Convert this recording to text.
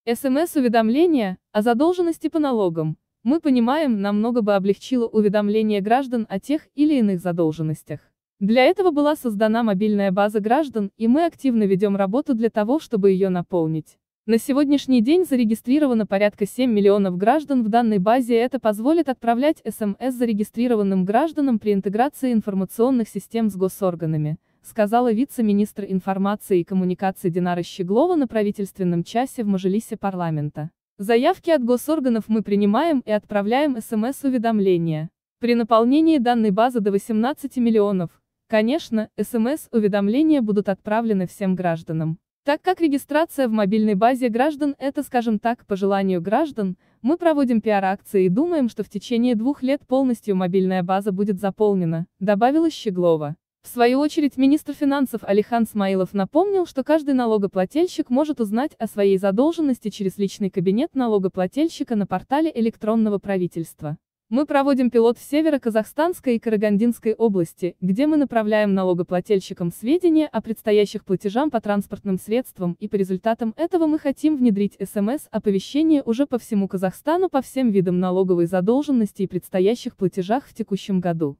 СМС-уведомления о задолженности по налогам, мы понимаем, намного бы облегчило уведомление граждан о тех или иных задолженностях. Для этого была создана мобильная база граждан, и мы активно ведем работу для того, чтобы ее наполнить. На сегодняшний день зарегистрировано порядка 7 миллионов граждан в данной базе, и это позволит отправлять СМС зарегистрированным гражданам при интеграции информационных систем с госорганами, сказала вице-министр информации и коммуникаций Динара Щеглова на правительственном часе в Мажилисе парламента. Заявки от госорганов мы принимаем и отправляем СМС-уведомления. При наполнении данной базы до 18 миллионов, конечно, СМС-уведомления будут отправлены всем гражданам. Так как регистрация в мобильной базе граждан – это, скажем так, по желанию граждан, мы проводим пиар-акции и думаем, что в течение 2 лет полностью мобильная база будет заполнена, добавила Щеглова. В свою очередь министр финансов Алихан Смаилов напомнил, что каждый налогоплательщик может узнать о своей задолженности через личный кабинет налогоплательщика на портале электронного правительства. Мы проводим пилот в Северо-Казахстанской и Карагандинской области, где мы направляем налогоплательщикам сведения о предстоящих платежах по транспортным средствам, и по результатам этого мы хотим внедрить СМС-оповещение уже по всему Казахстану по всем видам налоговой задолженности и предстоящих платежах в текущем году.